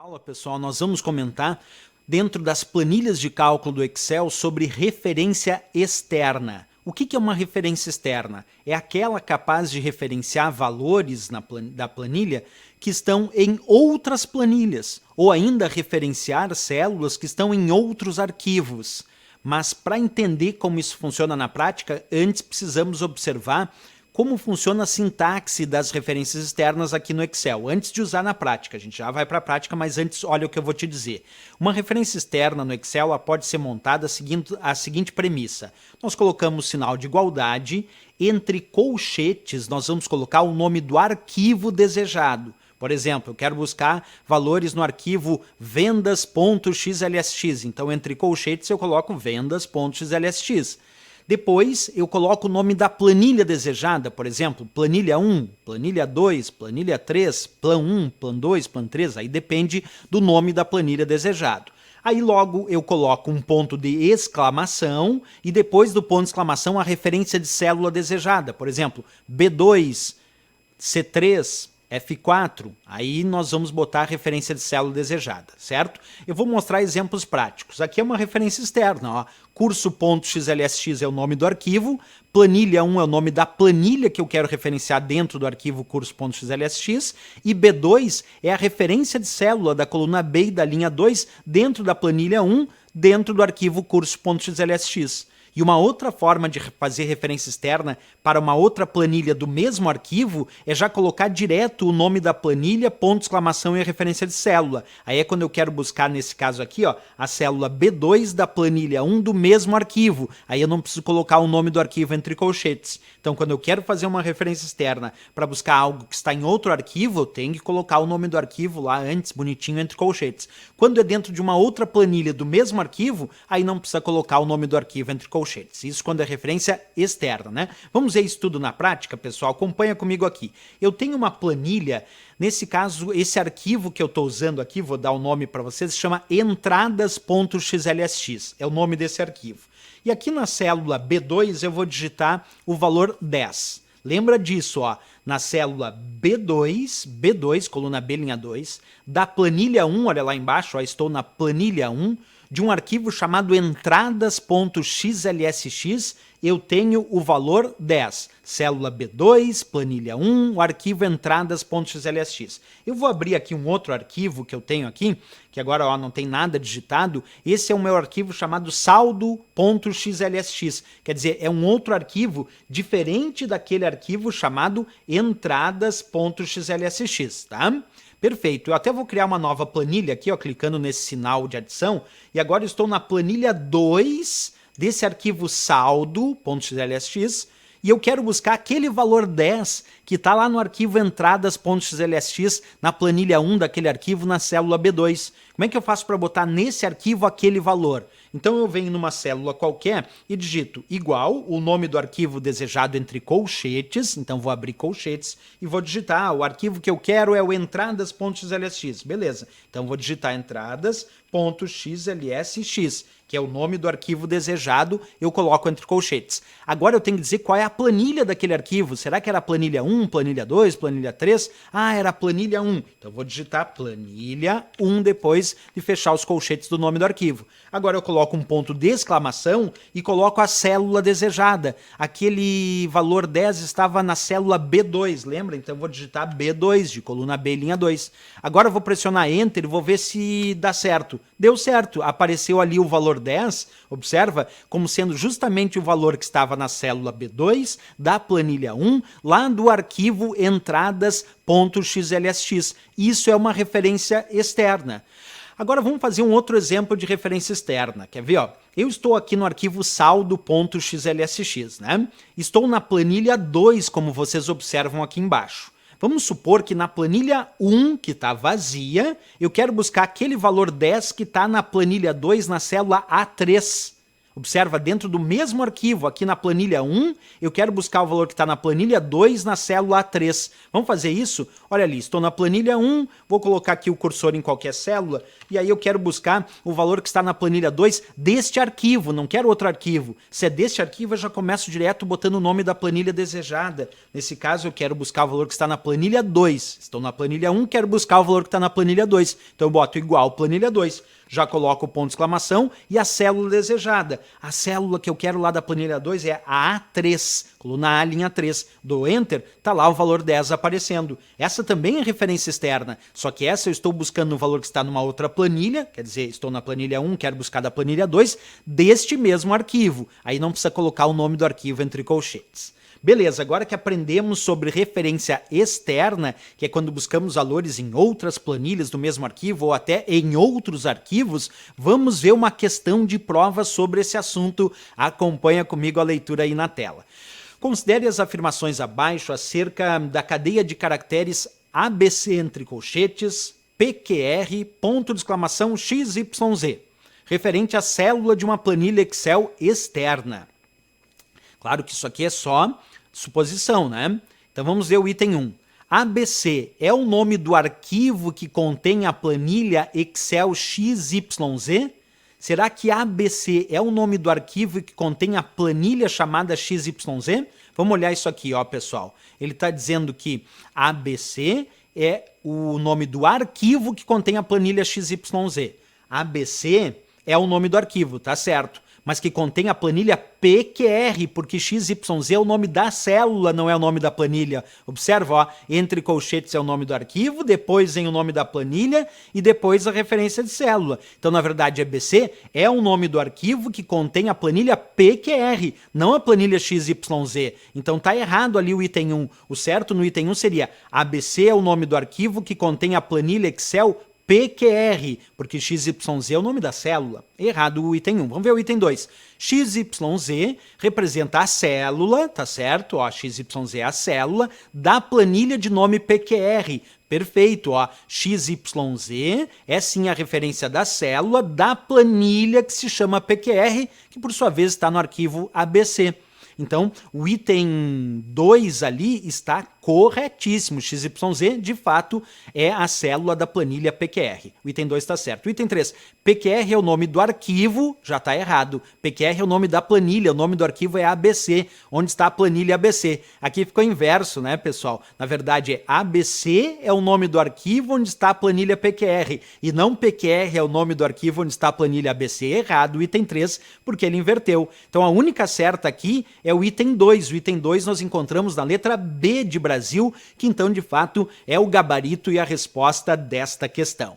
Aula, pessoal, nós vamos comentar dentro das planilhas de cálculo do Excel sobre referência externa. O que é uma referência externa? É aquela capaz de referenciar valores da planilha que estão em outras planilhas, ou ainda referenciar células que estão em outros arquivos. Mas para entender como isso funciona na prática, antes precisamos observar como funciona a sintaxe das referências externas aqui no Excel, antes de usar na prática. A gente já vai para a prática, mas antes olha o que eu vou te dizer. Uma referência externa no Excel ela pode ser montada seguindo a seguinte premissa. Nós colocamos sinal de igualdade, entre colchetes nós vamos colocar o nome do arquivo desejado. Por exemplo, eu quero buscar valores no arquivo vendas.xlsx, então entre colchetes eu coloco vendas.xlsx. Depois, eu coloco o nome da planilha desejada, por exemplo, planilha 1, planilha 2, planilha 3, plan 1, plan 2, plan 3, aí depende do nome da planilha desejado. Aí logo eu coloco um ponto de exclamação e depois do ponto de exclamação a referência de célula desejada, por exemplo, B2, C3, F4, aí nós vamos botar a referência de célula desejada, certo? Eu vou mostrar exemplos práticos. Aqui é uma referência externa, ó. Curso.xlsx é o nome do arquivo, planilha 1 é o nome da planilha que eu quero referenciar dentro do arquivo curso.xlsx e B2 é a referência de célula da coluna B e da linha 2 dentro da planilha 1, dentro do arquivo curso.xlsx. E uma outra forma de fazer referência externa para uma outra planilha do mesmo arquivo é já colocar direto o nome da planilha, ponto de exclamação e a referência de célula. Aí é quando eu quero buscar, nesse caso aqui, ó, a célula B2 da planilha 1 do mesmo arquivo. Aí eu não preciso colocar o nome do arquivo entre colchetes. Então, quando eu quero fazer uma referência externa para buscar algo que está em outro arquivo, eu tenho que colocar o nome do arquivo lá antes, bonitinho, entre colchetes. Quando é dentro de uma outra planilha do mesmo arquivo, aí não precisa colocar o nome do arquivo entre colchetes. Isso quando é referência externa, né? Vamos ver isso tudo na prática, pessoal? Acompanha comigo aqui. Eu tenho uma planilha, nesse caso, esse arquivo que eu estou usando aqui, vou dar o nome para vocês, se chama entradas.xlsx, é o nome desse arquivo. E aqui na célula B2 eu vou digitar o valor 10. Lembra disso, ó, na célula B2, coluna B, linha 2, da planilha 1, olha lá embaixo, ó, estou na planilha 1, de um arquivo chamado entradas.xlsx, eu tenho o valor 10. Célula B2, planilha 1, o arquivo entradas.xlsx. Eu vou abrir aqui um outro arquivo que eu tenho aqui, que agora ó, não tem nada digitado. Esse é o meu arquivo chamado saldo.xlsx. Quer dizer, é um outro arquivo diferente daquele arquivo chamado entradas.xlsx, tá? Perfeito, eu até vou criar uma nova planilha aqui, ó, clicando nesse sinal de adição, e agora eu estou na planilha 2 desse arquivo saldo.xlsx, e eu quero buscar aquele valor 10 que está lá no arquivo entradas.xlsx, na planilha 1 daquele arquivo, na célula B2. Como é que eu faço para botar nesse arquivo aquele valor? Então eu venho numa célula qualquer e digito igual o nome do arquivo desejado entre colchetes, então vou abrir colchetes e vou digitar, o arquivo que eu quero é o entradas.xlsx, beleza. Então vou digitar entradas.xlsx, que é o nome do arquivo desejado, eu coloco entre colchetes. Agora eu tenho que dizer qual é a planilha daquele arquivo. Será que era a planilha 1, planilha 2, planilha 3? Ah, era a planilha 1. Então eu vou digitar planilha 1 depois de fechar os colchetes do nome do arquivo. Agora eu coloco um ponto de exclamação e coloco a célula desejada. Aquele valor 10 estava na célula B2, lembra? Então eu vou digitar B2, de coluna B, linha 2. Agora eu vou pressionar Enter e vou ver se dá certo. Deu certo, apareceu ali o valor 10, observa, como sendo justamente o valor que estava na célula B2 da planilha 1, lá do arquivo entradas.xlsx. Isso é uma referência externa. Agora vamos fazer um outro exemplo de referência externa. Quer ver? Ó? Eu estou aqui no arquivo saldo.xlsx, né? Estou na planilha 2, como vocês observam aqui embaixo. Vamos supor que na planilha 1, que está vazia, eu quero buscar aquele valor 10 que está na planilha 2, na célula A3. Observa, dentro do mesmo arquivo, aqui na planilha 1, eu quero buscar o valor que está na planilha 2 na célula A3. Vamos fazer isso? Olha ali, estou na planilha 1, vou colocar aqui o cursor em qualquer célula, e aí eu quero buscar o valor que está na planilha 2 deste arquivo, não quero outro arquivo. Se é deste arquivo, eu já começo direto botando o nome da planilha desejada. Nesse caso, eu quero buscar o valor que está na planilha 2. Estou na planilha 1, quero buscar o valor que está na planilha 2. Então eu boto igual planilha 2. Já coloco o ponto de exclamação e a célula desejada. A célula que eu quero lá da planilha 2 é a A3, coluna A, linha 3. Dou Enter, está lá o valor 10 aparecendo. Essa também é referência externa, só que essa eu estou buscando o valor que está numa outra planilha, quer dizer, estou na planilha 1, quero buscar da planilha 2, deste mesmo arquivo. Aí não precisa colocar o nome do arquivo entre colchetes. Beleza, agora que aprendemos sobre referência externa, que é quando buscamos valores em outras planilhas do mesmo arquivo ou até em outros arquivos, vamos ver uma questão de prova sobre esse assunto. Acompanha comigo a leitura aí na tela. Considere as afirmações abaixo acerca da cadeia de caracteres ABC entre colchetes, PQR, ponto de exclamação XYZ, referente à célula de uma planilha Excel externa. Claro que isso aqui é só suposição, né? Então vamos ver o item 1. ABC é o nome do arquivo que contém a planilha Excel XYZ? Será que ABC é o nome do arquivo que contém a planilha chamada XYZ? Vamos olhar isso aqui, ó, pessoal. Ele está dizendo que ABC é o nome do arquivo que contém a planilha XYZ. ABC é o nome do arquivo, tá certo? Mas que contém a planilha PQR, porque XYZ é o nome da célula, não é o nome da planilha. Observa, ó, entre colchetes é o nome do arquivo, depois vem o nome da planilha e depois a referência de célula. Então, na verdade, ABC é o nome do arquivo que contém a planilha PQR, não a planilha XYZ. Então, tá errado ali o item 1. O certo no item 1 seria ABC é o nome do arquivo que contém a planilha Excel PQR, porque XYZ é o nome da célula. Errado o item 1. Vamos ver o item 2. XYZ representa a célula, tá certo? Ó, XYZ é a célula da planilha de nome PQR. Perfeito, ó. XYZ é sim a referência da célula da planilha que se chama PQR, que por sua vez está no arquivo ABC. Então, o item 2 ali está corretíssimo. XYZ, de fato, é a célula da planilha PQR. O item 2 está certo. O item 3, PQR é o nome do arquivo, já está errado. PQR é o nome da planilha, o nome do arquivo é ABC, onde está a planilha ABC. Aqui ficou inverso, né, pessoal? Na verdade, é ABC é o nome do arquivo onde está a planilha PQR, e não PQR é o nome do arquivo onde está a planilha ABC. Errado o item 3, porque ele inverteu. Então, a única certa aqui é o item 2. O item 2 nós encontramos na letra B de Brasil, que então, de fato, é o gabarito e a resposta desta questão.